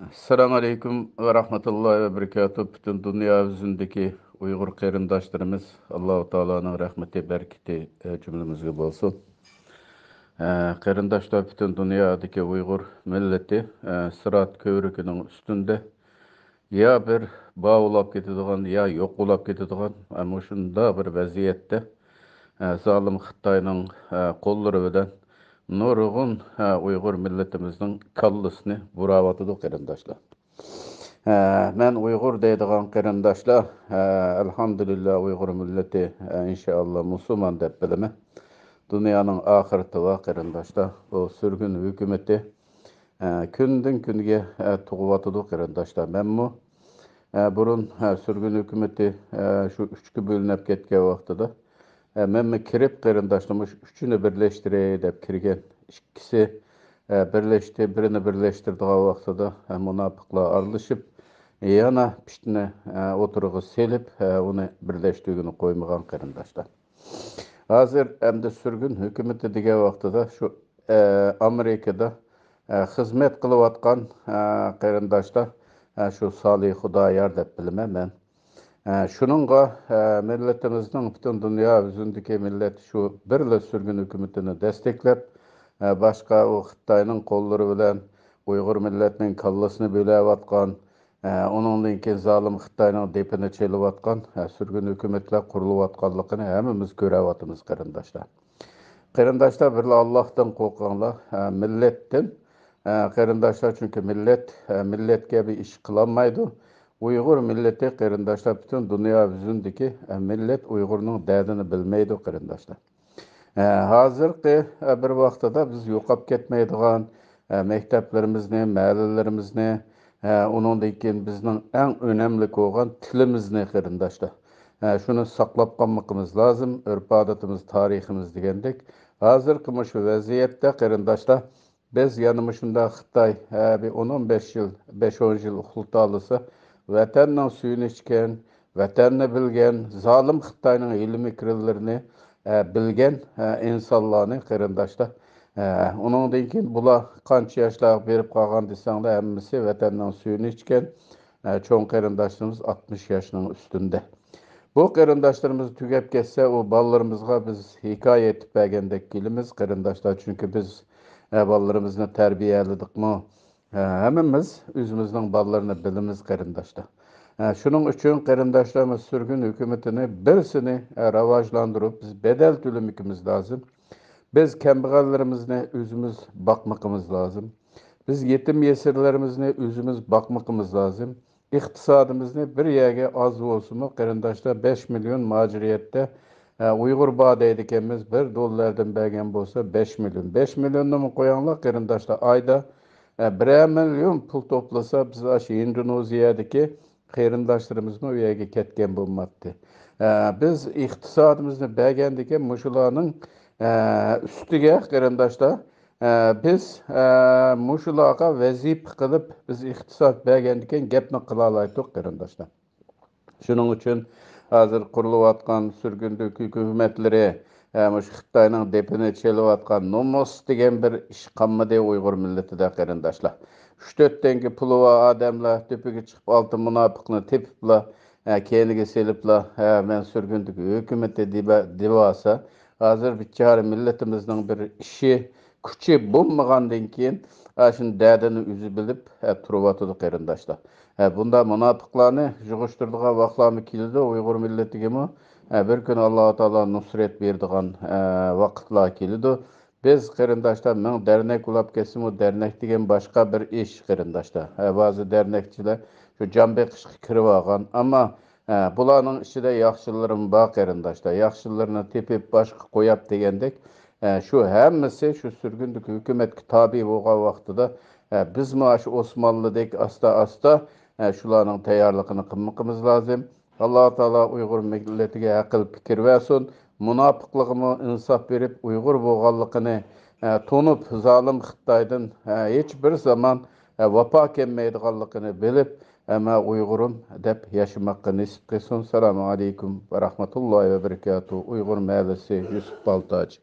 Assalamu alaikum ve rahmetullahi ve berekatuhu. Bütün dünya yüzündeki Uygur kıyırdaşlarımız Allahu Teala'nın rahmeti, bereketi cümlemizge bolsun. Kıyırdaşlar bütün dünyadaki Uygur milleti sırat kövrükünün üstünde ya bir bağ ulap ketadigan ya yok ulap ketadigan ama şunda bir vaziyette zalim Xitayning qo'llari bilan nurg'un Uyg'ur millatimizning kallasini burayotidu qarindoshlar. Men Uyg'ur deydigan qarindoshlar, elhamdülillah Uyg'ur milleti inşallah musulmon deb bilaman. Dunyoning oxirati va qarindoshlar, bu surgun hukumati kundan kunga tug'yotidu qarindoshlar. Menmu burun surgun hukumati shu uchga bo'linib ketgan vaqtida men kirib qarindoshlarimiz uchini birlashtiray deb kirgan. İkisi birleşti, birini birleştirdiği vaqtida munofiqlar aralashib, yana pishni o'tirg'i selib, uni birlashtirgini qo'ymagan qarindoshlar. Hozir endi surgun hukumati degan vaqtida shu Amerikada xizmat qilayotgan qarindoshlar shu Salih Xudoyor deb bilaman men. Şununla milletimizin bütün dünya yüzündeki millet şu birle sürgün hükümetini desteklep, başka o Xitayning kolları bilen Uygur milletinin kallasını bölevatkan, onunla ki zalim Xitayning depini çelivatkan sürgün hükümetler kuruluvatkanlıkını hemimiz görevatımız qarindoshlar. Qarindoshlar birla Allah'tan korkanlar, milletten qarindoshlar çünkü milletge bir iş kılanmaydı. Uyghur milleti qarindoshlar bütün dünya yüzündeki millet Uyg'urning derdini bilmeydi qarindoshlar. Hozirgi bir vaqtida biz yo'qolib ketmaydigan maktablarimizni, mahallalarimizni, uningdan keyin bizning eng önemli bo'lgan tilimizni qarindoshlar. Shuni saqlab qolmoqimiz lozim, urf-odatimiz, tariximiz degandek. Hozirgi shu vaziyatda qarindoshlar biz yana shunda Xitoy bir 10-15 yil, 5-10 yil uxlatolsa, vatanning suyini ichgan, vatanni bilgan, zolim Xitoyning ilm kirlarini bilgen insonlarni qarindoshlar. Uningdan keyin bular qancha yoshlar berib qolgan desanglar, hammasi vatanning suyini ichgan cho'ng qarindoshlarimiz 60 yoshning ustunda. Bu qarindoshlarimiz tugab ketsa, u bolalarimizga biz hikoya aytib bergandek kelamiz qarindoshlar, chunki biz bolalarimizni tarbiyaladikmi? Hammamiz o'zimizning bolalarini bilamiz qarindoshlar. Şunun için qarindoshlarimiz sürgün hükümetini birisini rivojlantirib, biz bedel tölemimiz lazım. Biz kambag'allarimizni o'zimiz bakmamız lazım. Biz yetim yesirlerimizni o'zimiz bakmamız lazım. İqtisodimizni bir yerga az bo'lsinmi, qarindoshlar 5 milyon majuriyatda Uyg'ur bor deydi ekanmiz, $1 bergan bo'lsa 5 milyon. 5 milyonni qo'yinglar qarindoshlar, oyda 1 milyon pul to'plasa biz shu Indoneziyadagi qarindoshlarimizni u yerga ketgan bo'lmabdi. Biz iqtisodimizni bergandan keyin mushularning ustiga qarindoshlar biz mushularga vazifa qilib biz iqtisod bergandan keyin gapni qila oldik qarindoshlar. Shuning uchun hozir qurilayotgan surgundagi hukumatlari shu Xitoyning depini chelayotgan nomus degan bir ish qilmadi Uyg'ur millatida qarindoshlar. 3-4 tenge puli var adamlar tepiga chiqib olti munofiqni tepiblar, keyniga seliblar, men surgundagi hukumatda debasa, hozir bichora millatimizning bir ishi, kuchi bo'lmagandan keyin shuni dardini o'zi bilib turyotidi qarindoshlar. Bunda munofiqlarni yig'ishtiradigan vaqtlarmi keldi Uyg'ur millatigami? Bir kun Alloh taolo nusrat beradigan vaqtlar keldi. Biz qarindoshlar ming dernek ulab ketsin, u dernek degan boshqa bir ish qarindoshlar. Ba'zi dernekchilar shu jon beqishga kirib olgan, ammo bularning ichida yaxshilarim bor qarindoshlar. Yaxshilarni tepib boshqa qo'yib degandek, shu hammasi shu surgundagi hukumatga tobe bo'lgan vaqtida biz shu Osmonlidek asta-asta shularning tayyorligini qilmoqimiz lozim. Alloh taolo Uyg'ur millatiga aql fikr versin. Munofiqligimi insof berib Uyg'ur bo'lganligini tonib zolim Xitoydan hech bir zaman vafo kelmaydiganligini bilib, ama Uyg'urim deb yashamoqqa nasib qilsin. Assalomu alaykum va rahmatullohi va barakatuh. Uyg'ur mahallasi Yusuf Baltoj.